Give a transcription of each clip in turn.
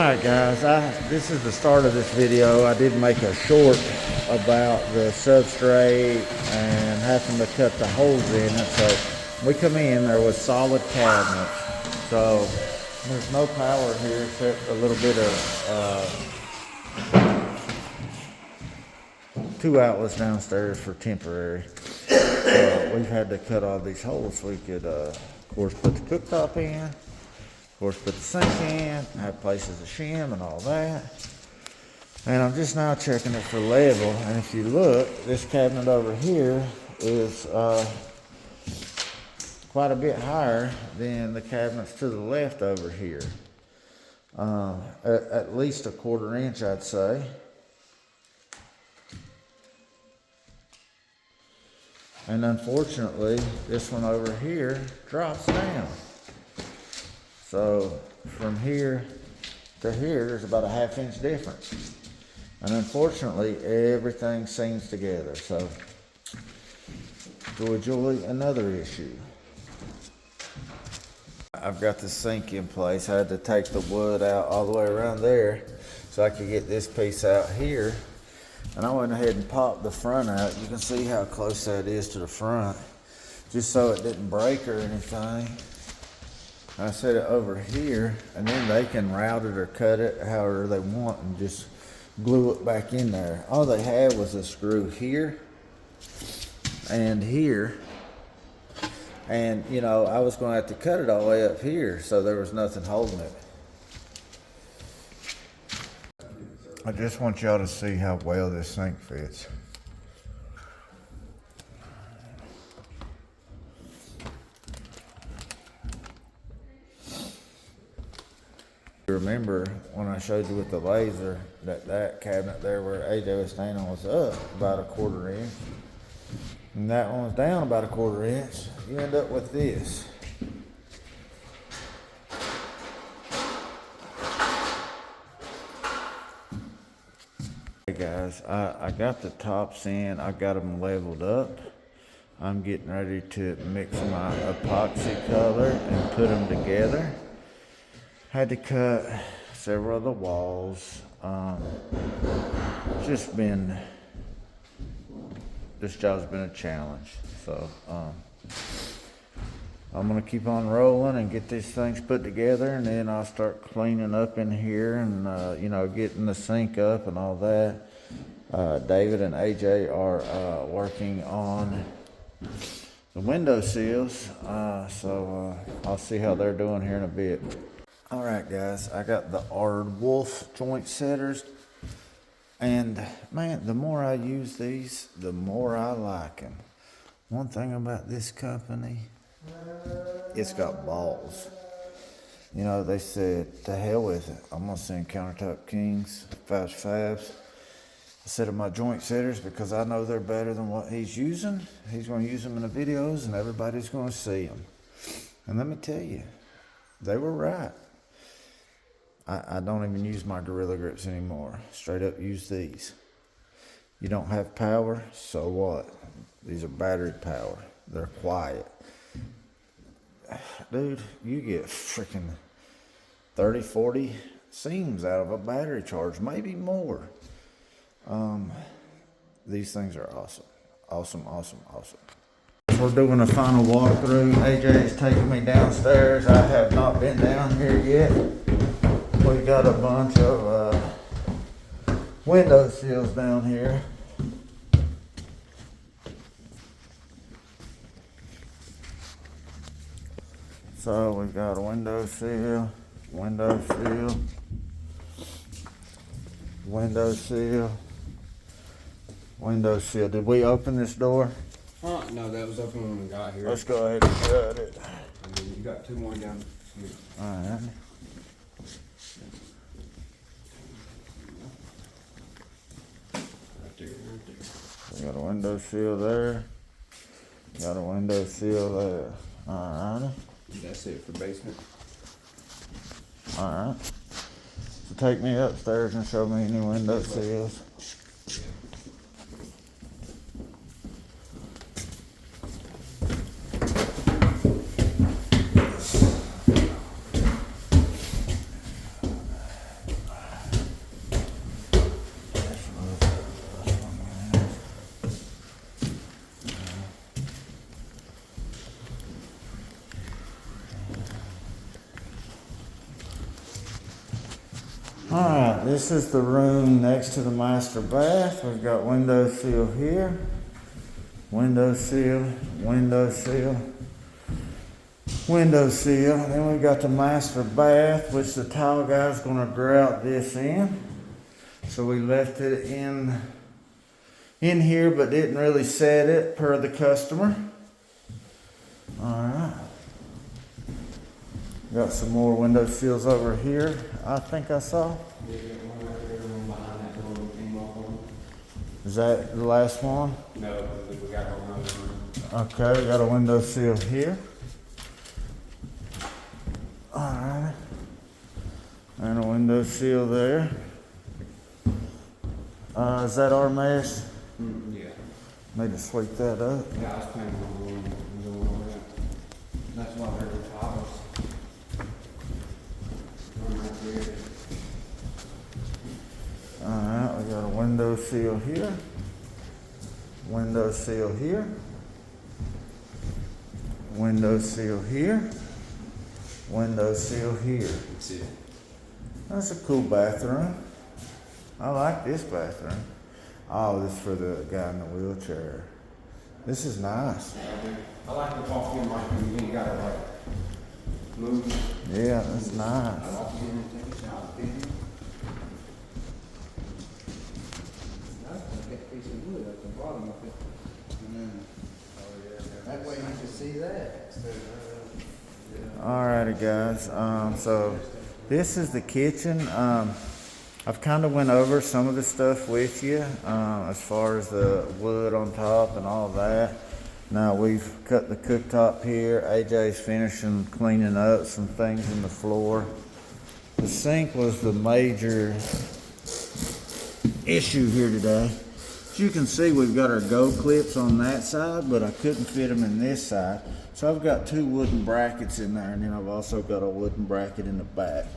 Alright guys, this is the start of this video. I did make a short about the substrate and having to cut the holes in it. So when we come in, there was solid cabinets. So there's no power here except a little bit of 2 outlets downstairs for temporary. We've had to cut all these holes so we could of course put the cooktop in, of course put the sink in, have places to shim and all that. And I'm just now checking it for level, and if you look, this cabinet over here is quite a bit higher than the cabinets to the left over here. At least a 1/4 inch, I'd say. And unfortunately, this one over here drops down. So from here to here, there's about a 1/2 inch difference. And unfortunately, everything seams together. So, joy, another issue. I've got the sink in place. I had to take the wood out all the way around there so I could get this piece out here. And I went ahead and popped the front out. You can see how close that is to the front, just so it didn't break or anything. I set it over here, and then they can route it or cut it however they want and just glue it back in there. All they had was a screw here and here. And, you know, I was going to have to cut it all the way up here, so there was nothing holding it. I just want y'all to see how well this sink fits. Remember when I showed you with the laser that cabinet there where AJ was standing was up about a 1/4 inch, and that one was down about a 1/4 inch. You end up with this. Hey guys, I got the tops in. I got them leveled up. I'm getting ready to mix my epoxy color and put them together. Had to cut several of the walls. This job's been a challenge. So I'm gonna keep on rolling and get these things put together, and then I'll start cleaning up in here and you know, getting the sink up and all that. David and AJ are working on the window sills, so I'll see how they're doing here in a bit. All right guys, I got the Ard Wolf joint setters, and man, the more I use these, the more I like them. One thing about this company, it's got balls. You know, they said, to hell with it. I'm gonna send Countertop Kings, FABS, a set of my joint setters because I know they're better than what he's using. He's gonna use them in the videos and everybody's gonna see them. And let me tell you, they were right. I don't even use my Gorilla Grips anymore. Straight up use these. You don't have power, so what? These are battery power. They're quiet. Dude, you get freaking 30, 40 seams out of a battery charge, maybe more. These things are awesome. Awesome, awesome, awesome. We're doing a final walkthrough. AJ is taking me downstairs. I have not been down here yet. We got a bunch of window sills down here. So we've got a window sill, window sill, window sill, window sill. Did we open this door? No, that was open when we got here. Let's go ahead and shut it. And then you got 2 more down here. All right. Right there. We got a window sill there. Got a window sill there. All right. That's it for basement. All right. So take me upstairs and show me any window sills. Alright, this is the room next to the master bath. We've got window sill here. Window sill, window sill, window sill. Then we've got the master bath, which the tile guy's gonna grout this in. So we left it in here, but didn't really set it per the customer. Alright. Got some more window sills over here, I think I saw. Is that the last one? No, we got one room. Okay, we got a window sill here. Alright. And a window sill there. Is that our mesh? Yeah. Need to sweep that up. Yeah, I was planning on going over that. That's why there were tiles. Alright, we got a window sill here. Window sill here. Window sill here. Window sill here. That's it. That's a cool bathroom. I like this bathroom. Oh, this is for the guy in the wheelchair. This is nice. I like the walk-in like you ain't gotta like move. Yeah, that's nice. Walk in and take a shower. That piece of wood at the bottom of it. That way you can see that. Alrighty guys, so this is the kitchen. I've kind of went over some of the stuff with you as far as the wood on top and all that. Now we've cut the cooktop here. AJ's finishing cleaning up some things in the floor. The sink was the major issue here today. As you can see, we've got our go clips on that side, but I couldn't fit them in this side. So I've got two wooden brackets in there, and then I've also got a wooden bracket in the back.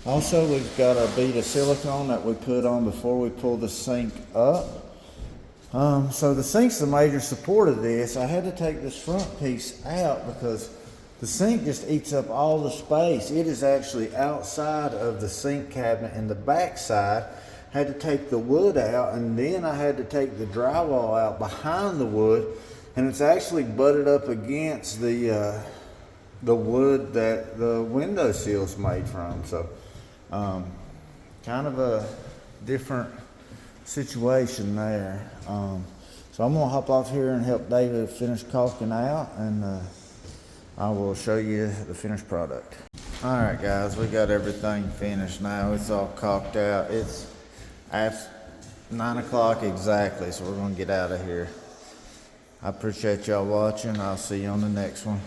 Also, we've got a bead of silicone that we put on before we pull the sink up. So the sink's the major support of this. I had to take this front piece out because the sink just eats up all the space. It is actually outside of the sink cabinet in the back side. Had to take the wood out, and then I had to take the drywall out behind the wood, and it's actually butted up against the wood that the window sill's made from. So kind of a different situation there. So I'm gonna hop off here and help David finish caulking out, and I will show you the finished product. All right guys, we got everything finished now. It's all caulked out. It's after 9 o'clock exactly, so we're gonna get out of here. I appreciate y'all watching. I'll see you on the next one.